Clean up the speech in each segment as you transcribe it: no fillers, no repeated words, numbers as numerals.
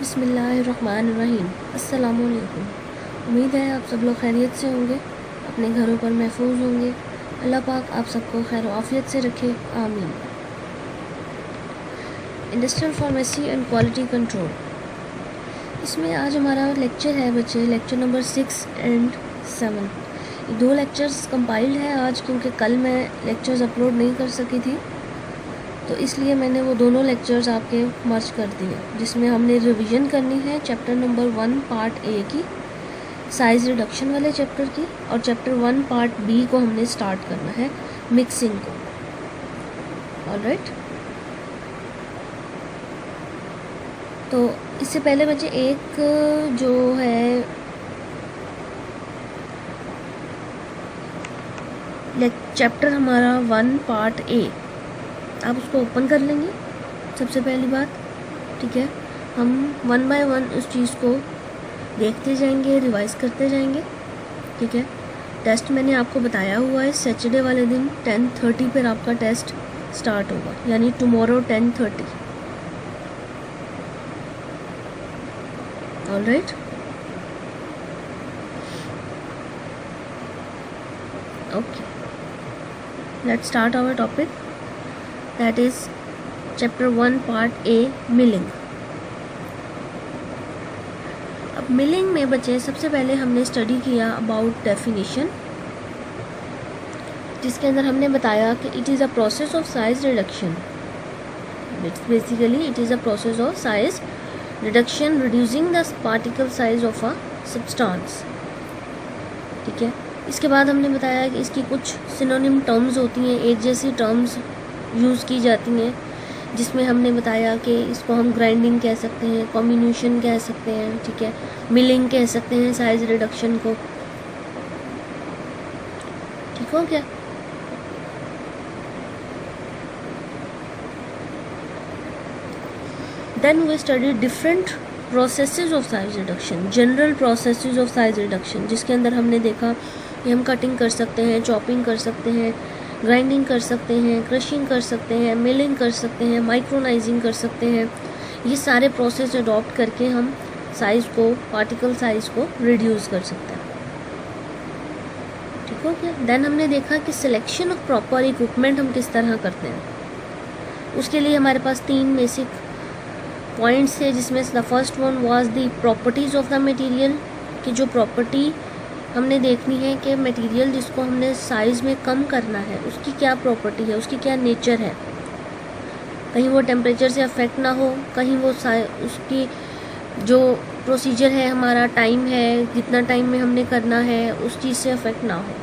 बिस्मिल्लाहिर्रहमानिर्रहीम। अस्सलामुअलैकुम। उम्मीद है आप सब लोग खैरियत से होंगे, अपने घरों पर महफूज होंगे। अल्लाह पाक आप सबको खैर आफियत से रखे, आमीन। Industrial pharmacy and quality control, इसमें आज हमारा लेक्चर है बच्चे, lecture number 6 and 7। 2 lectures compiled है आज, क्योंकि कल मैं लेक्चर्स अपलोड नहीं कर सकी थी, तो इसलिए मैंने वो दोनों लेक्चर्स आपके मर्ज कर दिए, जिसमें हमने रिवीजन करनी है चैप्टर नंबर 1 पार्ट ए की, साइज़ रिडक्शन वाले चैप्टर की, और चैप्टर 1 पार्ट बी को हमने स्टार्ट करना है, मिक्सिंग को। ऑलराइट, तो इससे पहले बच्चे एक जो है चैप्टर हमारा 1 पार्ट ए, आप उसको ओपन कर लेंगे सबसे पहली बात। ठीक है, हम 1 बाय 1 उस चीज़ को देखते जाएंगे, रिवाइज करते जाएंगे। ठीक है, टेस्ट मैंने आपको बताया हुआ है, सैटरडे वाले दिन 10:30 पर आपका टेस्ट स्टार्ट होगा, यानी tomorrow 10:30। Alright, okay, let's start our topic, that is chapter 1 part A, milling. अब मिलिंग में बच्चे सबसे पहले हमने स्टडी किया अबाउट डेफिनेशन, जिसके अंदर हमने बताया कि it is a process of size reduction. Basically it is a process of size reduction reducing the particle size of a substance. ठीक है, इसके बाद हमने बताया कि इसकी कुछ सिनोनिम टर्म्स होती हैं, एक जैसी टर्म्स यूज़ की जाती हैं, जिसमें हमने बताया कि इसको हम ग्राइंडिंग कह सकते हैं, कॉम्बिनेशन कह सकते हैं, ठीक है, मिलिंग कह सकते हैं साइज रिडक्शन को। ठीक हो क्या? Then we study different processes of size reduction, general processes of size reduction, जिसके अंदर हमने देखा कि हम कटिंग कर सकते हैं, चॉपिंग कर सकते हैं, ग्राइंडिंग कर सकते हैं, क्रशिंग कर सकते हैं, मिलिंग कर सकते हैं, माइक्रोनाइजिंग कर सकते हैं। ये सारे प्रोसेस अडॉप्ट करके हम साइज़ को, पार्टिकल साइज़ को रिड्यूस कर सकते हैं। ठीक हो गया? देन हमने देखा कि सिलेक्शन ऑफ प्रॉपर इक्विपमेंट हम किस तरह करते हैं। उसके लिए हमारे पास 3 बेसिक पॉइंट्स थे, जिसमें the first one was the properties of the material, कि जो प्रॉपर्टी हमने देखनी है कि मटेरियल जिसको हमने साइज़ में कम करना है उसकी क्या प्रॉपर्टी है, उसकी क्या नेचर है। कहीं वो टेम्परेचर से अफेक्ट ना हो, कहीं वो उसकी जो प्रोसीजर है, हमारा टाइम है, जितना टाइम में हमने करना है, उस चीज़ से अफेक्ट ना हो।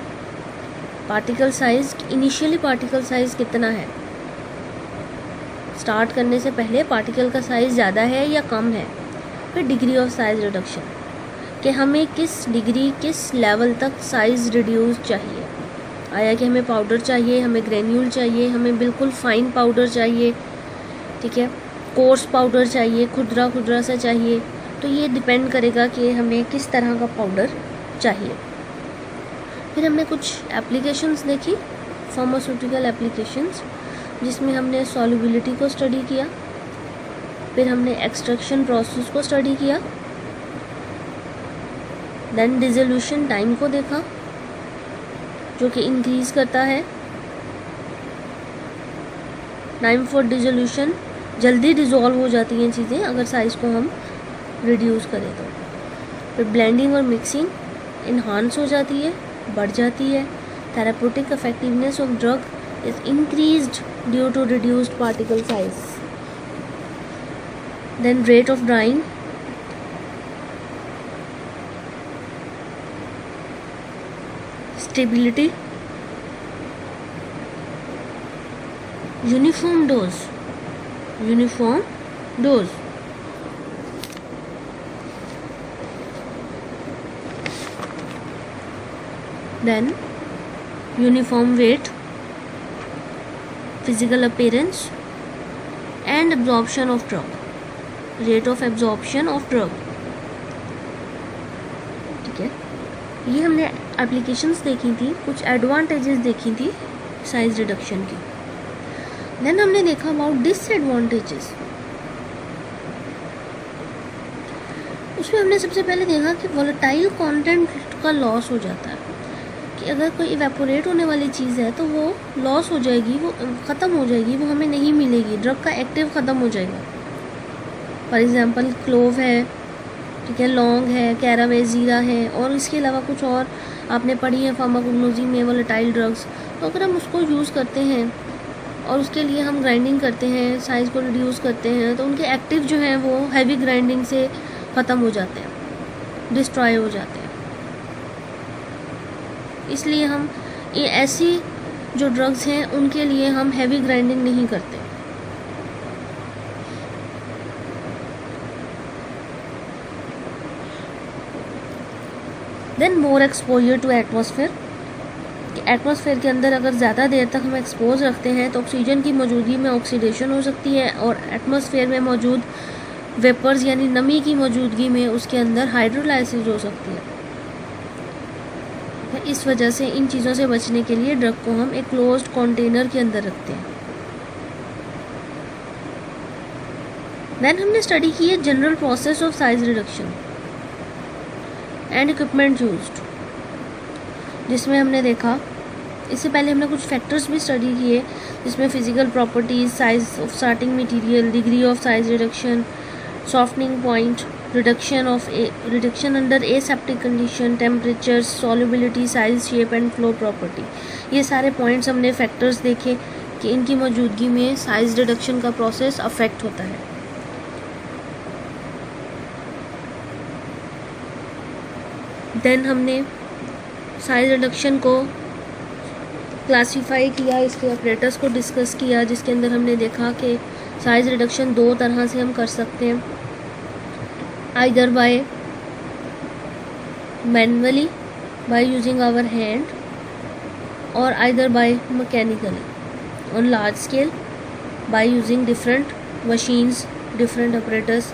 Particle size, initially particle size कितना है, स्टार्ट करने से पहले पार्टिकल का साइज़ ज़्यादा है या कम है। फिर डिग्री ऑफ साइज़ रिडक्शन, कि हमें किस डिग्री, किस लेवल तक साइज़ रिड्यूस चाहिए। आया कि हमें पाउडर चाहिए, हमें ग्रेन्यूल चाहिए, हमें बिल्कुल फाइन पाउडर चाहिए, ठीक है, कोर्स पाउडर चाहिए, खुदरा खुदरा सा चाहिए। तो ये डिपेंड करेगा कि हमें किस तरह का पाउडर चाहिए। फिर हमने कुछ एप्लीकेशंस देखी, फार्मास्यूटिकल एप्लीकेशंस, जिसमें हमने सॉल्युबिलिटी को स्टडी किया, फिर हमने एक्सट्रैक्शन प्रोसेस को स्टडी किया, देन डिसोल्यूशन टाइम को देखा, जो कि इंक्रीज करता है टाइम फॉर डिसोल्यूशन, जल्दी डिज़ोल्व हो जाती हैं चीज़ें अगर साइज़ को हम रिड्यूस करें तो। फिर ब्लेंडिंग और मिक्सिंग इन्हांस हो जाती है, बढ़ जाती है। Therapeutic effectiveness of drug is increased due to reduced particle size. Then rate of drying, stability, uniform dose, then uniform weight, physical appearance and absorption of drug, rate of absorption of drug। ठीक है, ये हमने applications देखी थी, कुछ advantages देखी थी size reduction की। देन हमने देखा अबाउट डिसएडवांटेजेस। उसमें हमने सबसे पहले देखा कि वोलेटाइल कंटेंट का लॉस हो जाता है, कि अगर कोई इवेपोरेट होने वाली चीज़ है तो वो लॉस हो जाएगी, वो ख़त्म हो जाएगी, वो हमें नहीं मिलेगी, ड्रग का एक्टिव ख़त्म हो जाएगा। फॉर एग्ज़ाम्पल क्लोव है, ठीक है, लौंग है, कैरावे, ज़ीरा है, और इसके अलावा कुछ और आपने पढ़ी है फार्माकोग्नोसी में वोलेटाइल ड्रग्स। तो अगर हम उसको यूज़ करते हैं और उसके लिए हम ग्राइंडिंग करते हैं, साइज़ को रिड्यूस करते हैं, तो उनके एक्टिव जो हैं वो हैवी ग्राइंडिंग से ख़त्म हो जाते हैं, डिस्ट्रॉय हो जाते हैं। इसलिए हम ये ऐसी जो ड्रग्स हैं उनके लिए हम हैवी ग्राइंडिंग नहीं करते। Then more exposure to atmosphere, atmosphere के अंदर अगर ज़्यादा देर तक हम एक्सपोज रखते हैं तो ऑक्सीजन की मौजूदगी में ऑक्सीडेशन हो सकती है, और एटमॉस्फेयर में मौजूद वेपर्स यानी नमी की मौजूदगी में उसके अंदर हाइड्रोलाइसिस हो सकती है। इस वजह से इन चीज़ों से बचने के लिए ड्रग को हम एक क्लोज्ड कंटेनर के अंदर रखते हैं। देन हमने स्टडी की है general process of size reduction and equipment used, जिसमें हमने देखा, इससे पहले हमने कुछ फैक्टर्स भी स्टडी किए, जिसमें physical properties, size of starting material, degree of size reduction, softening point, reduction under aseptic condition, temperature, solubility, size, shape and flow property. ये सारे पॉइंट्स हमने फैक्टर्स देखे कि इनकी मौजूदगी में साइज रिडक्शन का प्रोसेस अफेक्ट होता है। देन हमने साइज रिडक्शन को क्लासीफाई किया, इसके ऑपरेटर्स को डिस्कस किया, जिसके अंदर हमने देखा कि साइज रिडक्शन दो तरह से हम कर सकते हैं, either by manually by using our hand, और either by mechanically on large scale by using different machines, different operators,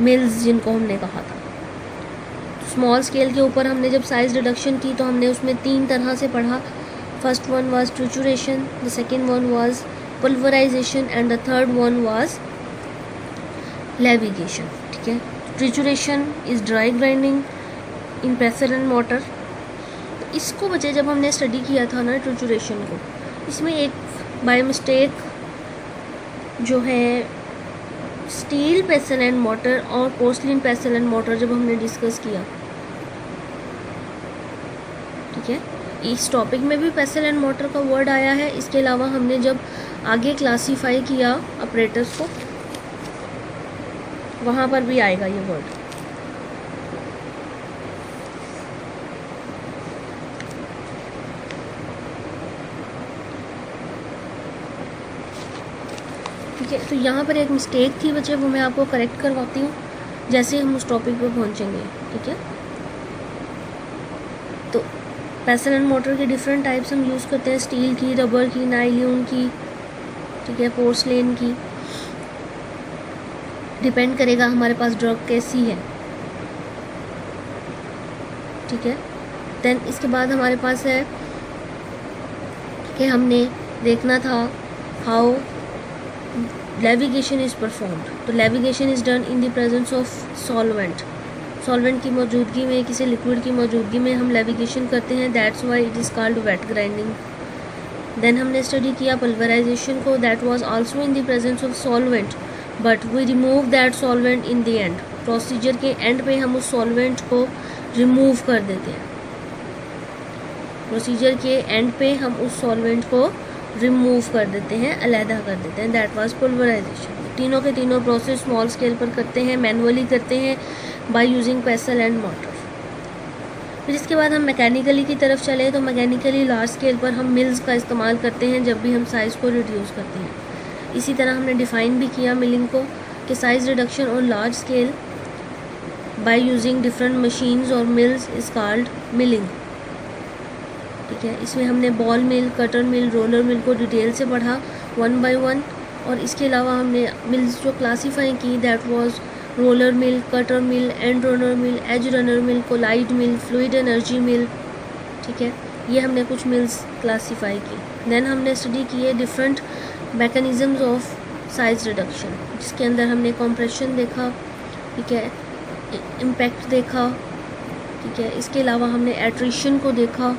mills जिनको हमने कहा था। स्मॉल स्केल के ऊपर हमने जब साइज रिडक्शन की तो हमने उसमें तीन तरह से पढ़ा। First one was trituration, the second one was pulverization and the third one was levigation. ठीक है, trituration is dry grinding in pressure and mortar. इसको वजह जब हमने स्टडी किया था ना ट्रिचुरेशन को, इसमें एक बाय मिस्टेक जो है स्टील पेसल एंड मोटर और पोर्सलिन पेसल एंड मोटर जब हमने डिस्कस किया, ठीक है, इस टॉपिक में भी पेसल एंड मोटर का वर्ड आया है। इसके अलावा हमने जब आगे क्लासीफाई किया ऑपरेटर्स को, वहाँ पर भी आएगा ये वर्ड। ठीक है, तो यहाँ पर एक मिस्टेक थी बच्चे, वो मैं आपको करेक्ट करवाती हूँ जैसे हम उस टॉपिक पे पहुँचेंगे। ठीक है, तो पेसल एंड मोटर के डिफरेंट टाइप्स हम यूज़ करते हैं, स्टील की, रबर की, नाइलॉन की, ठीक है, पोर्सलेन की। डिपेंड करेगा हमारे पास ड्रग कैसी है। ठीक है, देन इसके बाद हमारे पास है कि हमने देखना था हाउ लेविगेशन इज़ परफॉर्म्ड। तो levigation is done in the presence of solvent. Solvent की मौजूदगी में, किसी लिक्विड की मौजूदगी में हम लेविगेशन करते हैं, that's why it is called wet grinding. Then हमने स्टडी किया पल्वराइजेशन को, that was also in the presence of solvent but we remove that solvent in the end. Procedure के एंड पे हम उस सॉल्वेंट को रिमूव कर देते हैं। प्रोसीजर के एंड पे हम उस सॉल्वेंट को रिमूव कर देते हैं, अलहदा कर देते हैं, दैट वाज पल्वराइजेशन। तीनों के तीनों प्रोसेस स्मॉल स्केल पर करते हैं, मैनुअली करते हैं बाय यूजिंग पेसल एंड मोटर। फिर इसके बाद हम मैकेनिकली की तरफ चले तो मैकेनिकली लार्ज स्केल पर हम मिल्स का इस्तेमाल करते हैं जब भी हम साइज़ को रिड्यूस करते हैं। इसी तरह हमने डिफ़ाइन भी किया मिलिंग को कि size reduction on large scale by using different machines और मिल्स इज़ कॉल्ड मिलिंग। ठीक है, इसमें हमने बॉल मिल, कटर मिल, रोलर मिल को डिटेल से पढ़ा वन बाय वन, और इसके अलावा हमने मिल्स जो क्लासीफाई की that was roller mill, cutter mill, and runner mill, edge runner mill, colloid mill, fluid energy mill. ठीक है, ये हमने कुछ मिल्स क्लासीफाई की। देन हमने स्टडी की है different mechanisms of size reduction, जिसके अंदर हमने कंप्रेशन देखा, ठीक है, इम्पैक्ट देखा, ठीक है। इसके अलावा हमने एट्रिशन को देखा,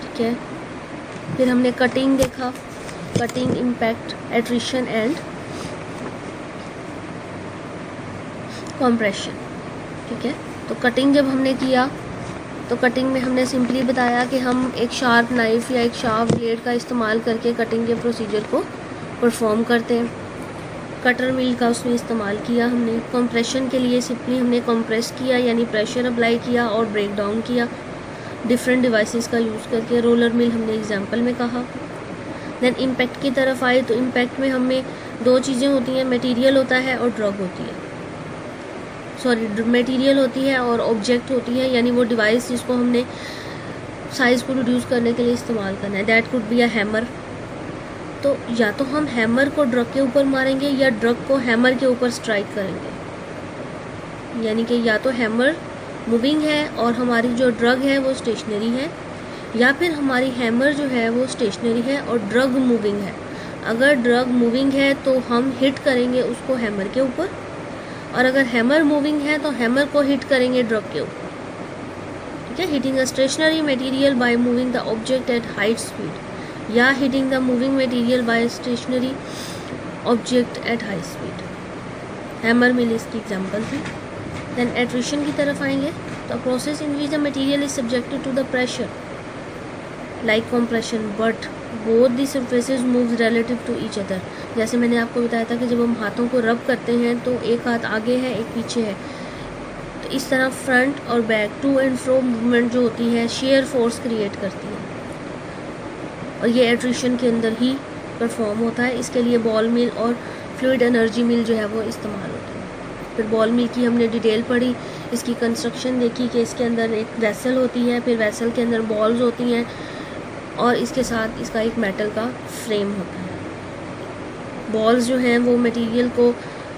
ठीक है। फिर हमने कटिंग देखा, cutting, impact, attrition and compression, ठीक है। तो कटिंग जब हमने किया तो कटिंग में हमने सिंपली बताया कि हम एक शार्प नाइफ या एक शार्प ब्लेड का इस्तेमाल करके कटिंग के प्रोसीजर को परफॉर्म करते हैं। कटर मिल का उसमें इस्तेमाल किया हमने। कंप्रेशन के लिए सिंपली हमने कंप्रेस किया यानी प्रेशर अप्लाई किया और ब्रेक डाउन किया डिफरेंट डिवाइसेस का यूज़ करके। रोलर मिल हमने एग्जांपल में कहा। देन इम्पैक्ट की तरफ आए तो इम्पैक्ट में हमें दो चीज़ें होती हैं, मटेरियल होता है और ड्रग होती है। मटेरियल होती है और ऑब्जेक्ट होती है, यानी वो डिवाइस जिसको हमने साइज़ को रिड्यूस करने के लिए इस्तेमाल करना है। That could be a hammer. तो या तो हम हैमर को ड्रग के ऊपर मारेंगे या ड्रग को हैमर के ऊपर स्ट्राइक करेंगे, यानी कि या तो हैमर मूविंग है और हमारी जो ड्रग है वो स्टेशनरी है, या फिर हमारी हैमर जो है वो स्टेशनरी है और ड्रग मूविंग है। अगर ड्रग मूविंग है तो हम हिट करेंगे उसको हैमर के ऊपर, और अगर हैमर मूविंग है तो हैमर को हिट करेंगे ड्रग के ऊपर, ठीक है। Hitting a stationary material by moving the object at high speed, या hitting the moving material by stationary object at high speed. Hammer mill इसकी एग्जांपल थी। देन एट्रिशन की तरफ आएंगे तो process in which the material is subjected to the pressure like compression but both the surfaces moves relative to each other. जैसे मैंने आपको बताया था कि जब हम हाथों को रब करते हैं तो एक हाथ आगे है एक पीछे है, तो इस तरह फ्रंट और back to and fro movement जो होती है शेयर फोर्स क्रिएट करती है, और ये एट्रिशन के अंदर ही परफॉर्म होता है। इसके लिए बॉल मिल और फ्लूइड एनर्जी मिल जो है वो इस्तेमाल होती है। फिर बॉल मिल की हमने डिटेल पढ़ी, इसकी कंस्ट्रक्शन देखी कि इसके अंदर एक वेसल होती है, फिर वेसल के अंदर बॉल्स होती हैं और इसके साथ इसका एक मेटल का फ्रेम होता है। बॉल्स जो हैं वो मटेरियल को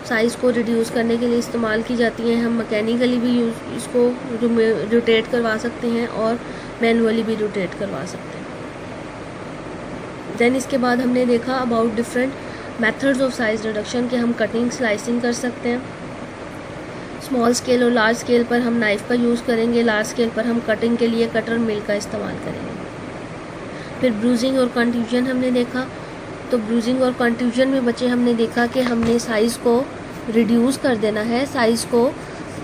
साइज़ को रिड्यूस करने के लिए इस्तेमाल की जाती हैं। हम मैकेनिकली भी इसको रोटेट करवा सकते हैं और मैनुअली भी रोटेट करवा सकते हैं। देन इसके बाद हमने देखा about different methods of size reduction के हम कटिंग स्लाइसिंग कर सकते हैं। स्मॉल स्केल और लार्ज स्केल पर हम नाइफ़ का यूज़ करेंगे, लार्ज स्केल पर हम कटिंग के लिए कटर मिल का इस्तेमाल करेंगे। फिर ब्रूजिंग और कंट्यूजन हमने देखा, तो ब्रूजिंग और कंट्यूजन में बच्चे हमने देखा कि हमने साइज़ को रिड्यूस कर देना है, साइज़ को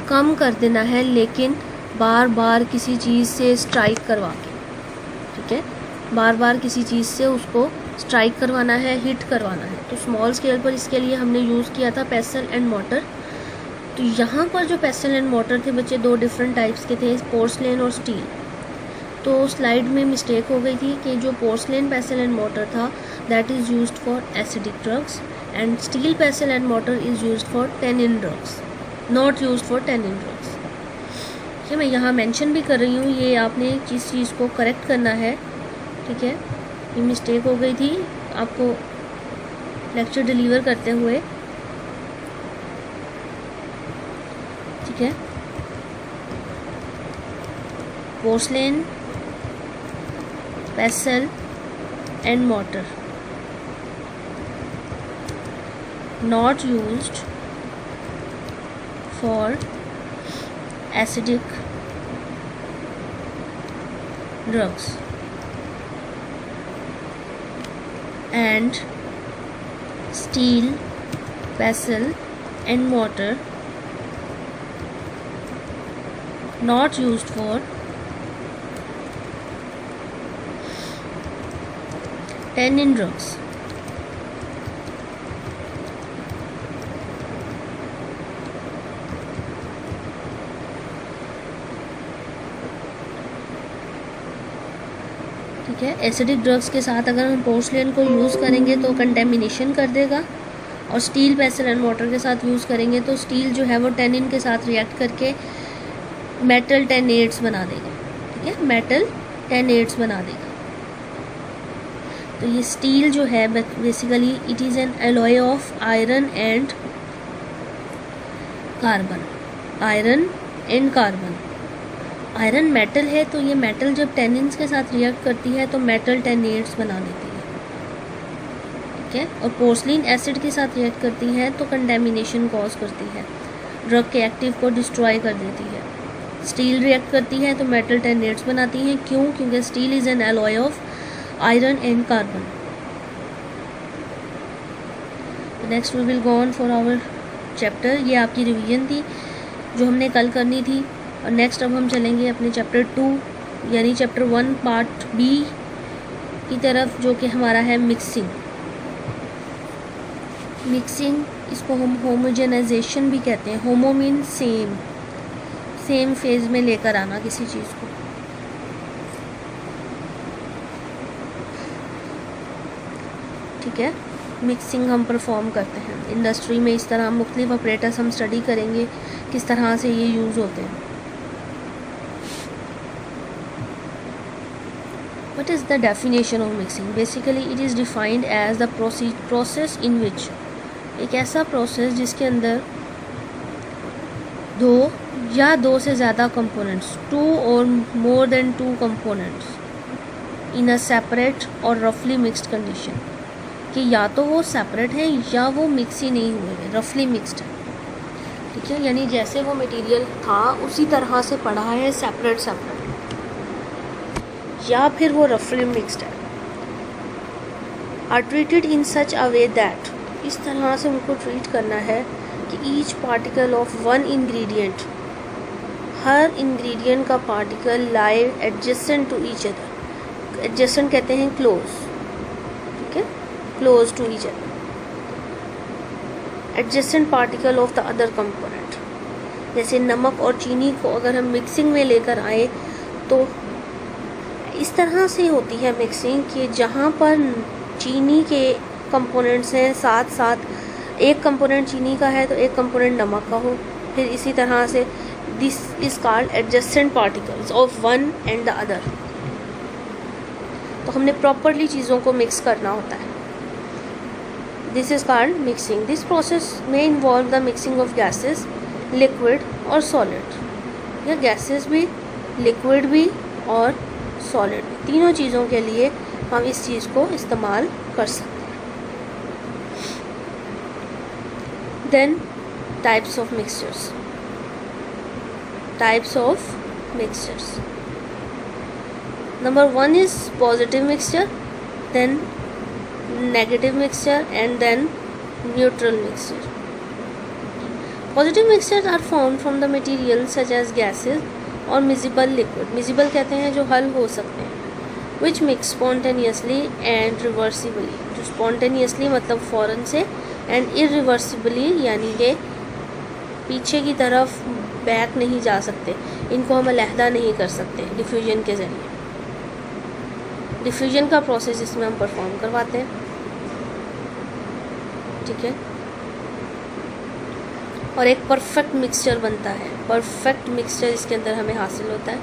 कम कर देना है, लेकिन बार बार किसी चीज़ से स्ट्राइक करवा के, ठीक है, बार बार किसी चीज़ से उसको स्ट्राइक करवाना है, हिट करवाना है। तो स्मॉल स्केल पर इसके लिए हमने यूज़ किया था पेस्टल एंड मोटर। तो यहाँ पर जो पेस्टल एंड मोटर थे बच्चे दो डिफरेंट टाइप्स के थे, पोर्सलेन और स्टील। तो स्लाइड में मिस्टेक हो गई थी कि जो पोर्सलेन पेस्टल एंड मोटर था that is used for acidic drugs and steel pastel and motor is used for tannin drugs, not used for tannin drugs. ये मैं यहाँ मेंशन भी कर रही हूँ, ये आपने जिस चीज़ को करेक्ट करना है, ठीक है। ये मिस्टेक हो गई थी आपको लेक्चर डिलीवर करते हुए, ठीक है। Porcelain pestle and mortar not used for acidic drugs, and steel, pestle and mortar not used for tannin drugs. ठीक है, एसिडिक ड्रग्स के साथ अगर हम पोर्सलेन को यूज़ करेंगे तो कंटेमिनेशन कर देगा, और स्टील पेस्टल एंड वाटर के साथ यूज़ करेंगे तो स्टील जो है वो टेनिन के साथ रिएक्ट करके मेटल टेनेट्स बना देगा, ठीक है, मेटल टेनेट्स बना देगा। तो ये स्टील जो है basically it is an alloy of iron and carbon, iron and carbon. Iron metal है तो ये मेटल जब टेनिन्स के साथ रिएक्ट करती है तो मेटल टेनेट्स बना देती है, ठीक है। और पोर्सलिन एसिड के साथ रिएक्ट करती है तो कंटेमिनेशन कॉज करती है। ड्रग के एक्टिव को डिस्ट्रॉय कर देती है। स्टील रिएक्ट करती है तो मेटल टेनेट्स बनाती हैं। क्यों? क्योंकि steel is an alloy of iron and carbon. Next we will go on for our chapter. ये आपकी रिवीजन थी जो हमने कल करनी थी। और नेक्स्ट अब हम चलेंगे अपने चैप्टर 2 यानी चैप्टर 1 पार्ट बी की तरफ, जो कि हमारा है मिक्सिंग। मिक्सिंग, इसको हम होमोजेनाइजेशन भी कहते हैं। होमो मीन सेम फेज में लेकर आना किसी चीज़ को। ठीक है, मिक्सिंग हम परफॉर्म करते हैं इंडस्ट्री में। इस तरह मुख्तलिफ ऑपरेटर्स हम स्टडी करेंगे किस तरह से ये यूज़ होते हैं। What is the definition of mixing? Basically it is defined as the process in which, एक ऐसा प्रोसेस जिसके अंदर दो या दो से ज़्यादा components, 2 or more than 2 components in a separate और roughly mixed condition, कि या तो वो सेपरेट हैं या वो मिक्स ही नहीं हुए हैं, रफली मिक्सड है। ठीक है, यानी जैसे वो मटेरियल था उसी तरह से पड़ा है, सेपरेट या फिर वो रफली मिक्सड है। Are treated in such a way that, इस तरह से उनको ट्रीट करना है कि each particle of one ingredient, हर इंग्रेडिएंट का particle lie adjacent to each other. Adjacent कहते हैं क्लोज, ठीक है, close to each other. Adjacent particle of the other component. जैसे नमक और चीनी को अगर हम मिक्सिंग में लेकर आए तो इस तरह से होती है मिक्सिंग कि जहाँ पर चीनी के कंपोनेंट्स हैं साथ साथ एक कंपोनेंट चीनी का है तो एक कंपोनेंट नमक का हो, फिर इसी तरह से this is called adjacent particles of one and the other. तो हमने प्रॉपरली चीज़ों को मिक्स करना होता है। This is called mixing. This process में involve the mixing of gases, liquid और सॉलिड। या गैसेस भी, लिक्विड भी और सॉलिड, तीनों चीज़ों के लिए हम इस चीज़ को इस्तेमाल कर सकते हैं। Then types of mixtures. Types of mixtures, number 1 is positive mixture, then negative mixture and then neutral mixture. Positive mixtures are formed from the material such as gases और मिजिबल लिक्विड। मिजिबल कहते हैं जो हल हो सकते हैं। Which mix spontaneously and reversibly. जो spontaneously मतलब फ़ौरन से, एंड इरिवर्सिबली यानी कि पीछे की तरफ बैक नहीं जा सकते, इनको हम अलहदा नहीं कर सकते डिफ्यूजन के ज़रिए। डिफ्यूजन का प्रोसेस इसमें हम परफॉर्म करवाते हैं। ठीक है, और एक परफेक्ट मिक्सचर बनता है। परफेक्ट मिक्सचर इसके अंदर हमें हासिल होता है।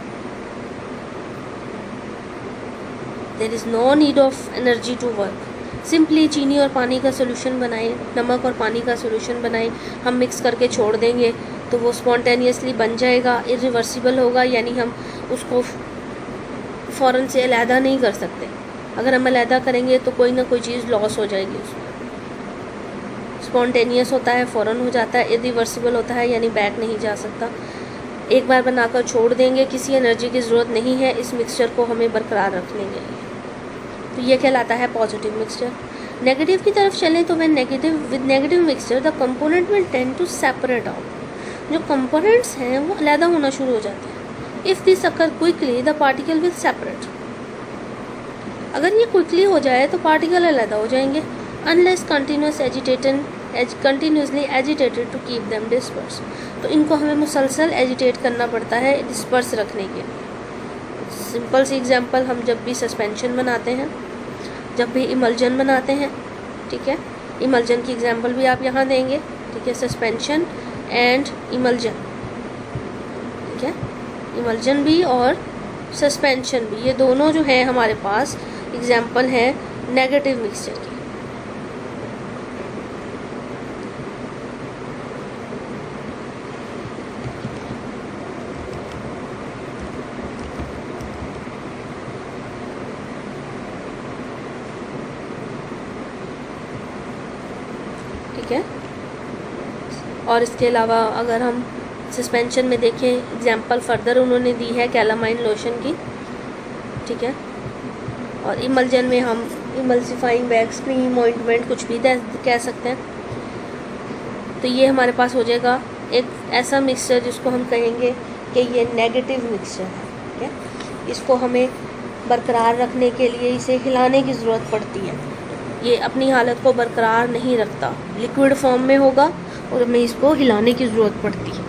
There is no need of energy to work. Simply चीनी और पानी का सोल्यूशन बनाएं, नमक और पानी का सोल्यूशन बनाएं, हम मिक्स करके छोड़ देंगे तो वो स्पॉन्टेनियसली बन जाएगा, इरिवर्सिबल होगा, यानी हम उसको फ़ौरन से अलहदा नहीं कर सकते। अगर हम अलहदा करेंगे तो कोई ना कोई चीज़ लॉस हो जाएगी उसमें। स्पॉन्टेनियस होता है, फ़ौरन हो जाता है, इरिवर्सिबल होता है यानी बैक नहीं जा सकता। एक बार बनाकर छोड़ देंगे, किसी एनर्जी की ज़रूरत नहीं है इस मिक्सचर को हमें बरकरार रखने के लिए। तो ये कहलाता है पॉजिटिव मिक्सचर। नेगेटिव की तरफ चलें तो with negative mixture the component will tend to separate out. जो कंपोनेंट्स हैं वो अलहदा होना शुरू हो जाते हैं। If this occur quickly the particle will separate. अगर ये क्विकली हो जाए तो पार्टिकल अलहदा हो जाएंगे, unless continuously agitated to keep them disperse. तो इनको हमें मुसलसल एजिटेट करना पड़ता है डिस्पर्स रखने के लिए। सिंपल सी एग्जांपल, हम जब भी सस्पेंशन बनाते हैं, जब भी इमल्जन बनाते हैं, ठीक है, इमल्जन की एग्जांपल भी आप यहाँ देंगे। ठीक है, सस्पेंशन एंड इमल्जन, ठीक है, इमल्जन भी और सस्पेंशन भी, ये दोनों जो है हमारे पास एग्जांपल है नेगेटिव मिक्सचर की। ठीक है, और इसके अलावा अगर हम सस्पेंशन में देखें, एग्जांपल फर्दर उन्होंने दी है कैलामाइन लोशन की, ठीक है। और इमल्जन में हम इमल्सिफाइंग वैक्स, क्रीम, ऑइंटमेंट कुछ भी कह सकते हैं। तो ये हमारे पास हो जाएगा एक ऐसा मिक्सचर जिसको हम कहेंगे कि ये नेगेटिव मिक्सचर है, ठीक है। इसको हमें बरकरार रखने के लिए इसे हिलाने की ज़रूरत पड़ती है। ये अपनी हालत को बरकरार नहीं रखता, लिक्विड फॉर्म में होगा और हमें इसको हिलाने की ज़रूरत पड़ती है।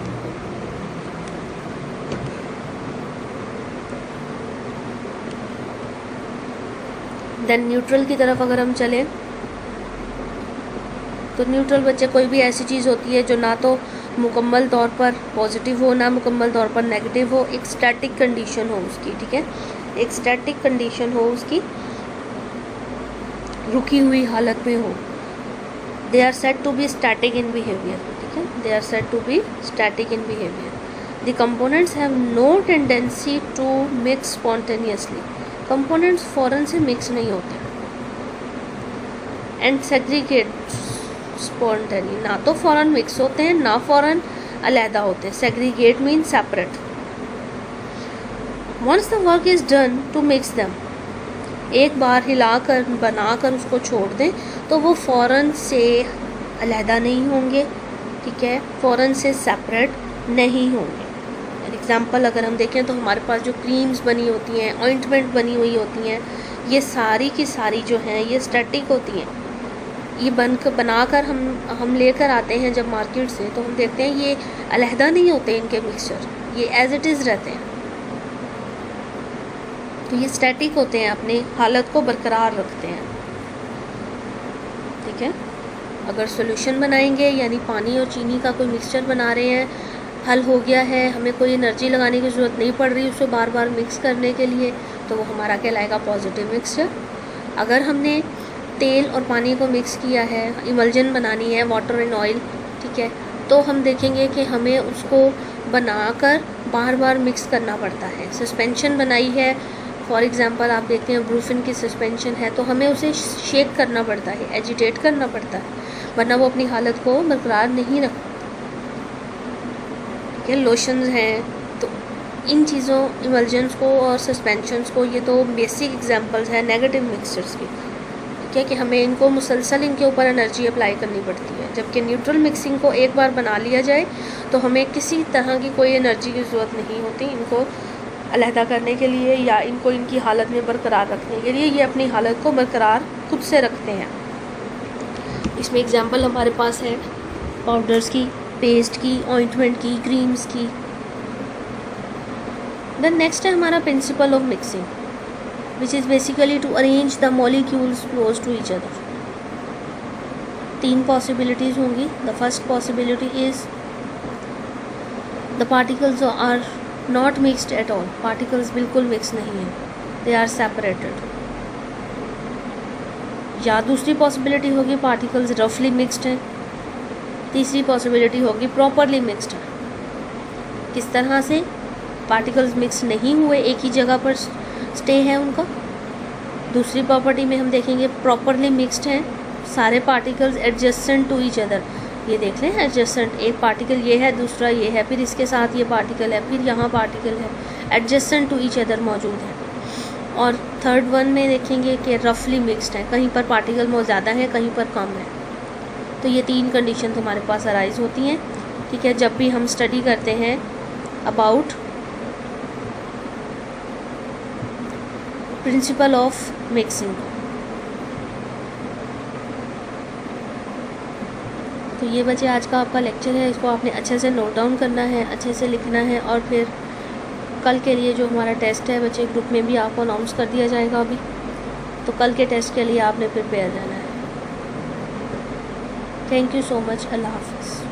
देन न्यूट्रल की तरफ अगर हम चलें तो न्यूट्रल बच्चे कोई भी ऐसी चीज़ होती है जो ना तो मुकम्मल तौर पर पॉजिटिव हो ना मुकम्मल तौर पर नेगेटिव हो, एक स्टैटिक कंडीशन हो उसकी, ठीक है। एक स्टैटिक कंडीशन हो उसकी, रुकी हुई हालत में हो। They are said to be static in behaviour, ठीक है। They are said to be static in behaviour. The components have no tendency to mix spontaneously. Components फ़ौरन से मिक्स नहीं होते। एंड सेग्रीगेट स्पॉन्टेनी, ना तो फ़ौरन मिक्स होते हैं ना फ़ौरन अलहदा होते हैं। Segregate mean separate. Once the work is done to mix them, एक बार हिलाकर बनाकर उसको छोड़ दें तो वो फ़ौरन से अलहदा नहीं होंगे, ठीक है, फ़ौरन से सेपरेट नहीं होंगे। एग्ज़ाम्पल अगर हम देखें तो हमारे पास जो क्रीम्स बनी होती हैं, ऑइंटमेंट बनी हुई होती हैं, ये सारी की सारी जो हैं ये स्टैटिक होती हैं। ये बनाकर हम लेकर आते हैं जब मार्केट से, तो हम देखते हैं ये अलहदा नहीं होते इनके मिक्सचर, ये एज इट इज़ रहते हैं। तो ये स्टैटिक होते हैं, अपनी हालत को बरकरार रखते हैं, ठीक है। अगर सॉल्यूशन बनाएंगे यानी पानी और चीनी का कोई मिक्सचर बना रहे हैं, हल हो गया है, हमें कोई एनर्जी लगाने की ज़रूरत नहीं पड़ रही उसे बार बार मिक्स करने के लिए, तो वो हमारा कहलाएगा पॉजिटिव मिक्सचर। अगर हमने तेल और पानी को मिक्स किया है, इमल्जन बनानी है, वाटर एंड ऑयल, ठीक है, तो हम देखेंगे कि हमें उसको बनाकर बार बार मिक्स करना पड़ता है। सस्पेंशन बनाई है, फॉर एग्ज़ाम्पल आप देखते हैं ब्रूफिन की सस्पेंशन है, तो हमें उसे शेक करना पड़ता है, एजिटेट करना पड़ता है, वरना वो अपनी हालत को बरकरार नहीं रख। ठीक है, लोशंस हैं, तो इन चीज़ों, इमल्जन्स को और सस्पेंशंस को, ये तो बेसिक एग्जांपल्स हैं नेगेटिव मिक्सचर्स की, ठीक है, कि हमें इनको मुसलसल इनके ऊपर एनर्जी अप्लाई करनी पड़ती है। जबकि न्यूट्रल मिक्सिंग को एक बार बना लिया जाए तो हमें किसी तरह की कोई एनर्जी की ज़रूरत नहीं होती इनको अलहदा करने के लिए या इनको इनकी हालत में बरकरार रखने के लिए। ये अपनी हालत को बरकरार खुद से रखते हैं। इसमें एग्जांपल हमारे पास है पाउडर्स की, पेस्ट की, ऑइंटमेंट की, क्रीम्स की। देन नेक्स्ट है हमारा principle of mixing, which is basically to arrange the molecules close to each other. 3 possibilities होंगी। The first possibility is the particles are not mixed at all. Particles बिल्कुल mix नहीं हैं, they are separated. या दूसरी possibility होगी particles रफली mixed हैं। तीसरी पॉसिबिलिटी होगी प्रॉपरली मिक्सड है। किस तरह से? पार्टिकल्स मिक्स नहीं हुए, एक ही जगह पर स्टे है उनका। दूसरी प्रॉपर्टी में हम देखेंगे प्रॉपरली मिक्सड हैं, सारे particles adjacent to each other. ये देख लें एडजेसेंट, एक पार्टिकल ये है, दूसरा ये है, फिर इसके साथ ये पार्टिकल है, फिर यहाँ पार्टिकल है, एडजेसेंट टू ईच अदर मौजूद है। और थर्ड वन में देखेंगे कि रफली मिक्सड है, कहीं पर पार्टिकल बहुत ज़्यादा है, कहीं पर कम है। तो ये 3 कंडीशन हमारे पास अराइज होती हैं, ठीक है, जब भी हम स्टडी करते हैं अबाउट प्रिंसिपल ऑफ मिक्सिंग। तो ये बच्चे आज का आपका लेक्चर है, इसको आपने अच्छे से नोट डाउन करना है, अच्छे से लिखना है, और फिर कल के लिए जो हमारा टेस्ट है बच्चे ग्रुप में भी आपको अनाउंस कर दिया जाएगा अभी, तो कल के टेस्ट के लिए आपने प्रिपेयर रहना है। Thank you so much. अल्लाह हाफ़िज़।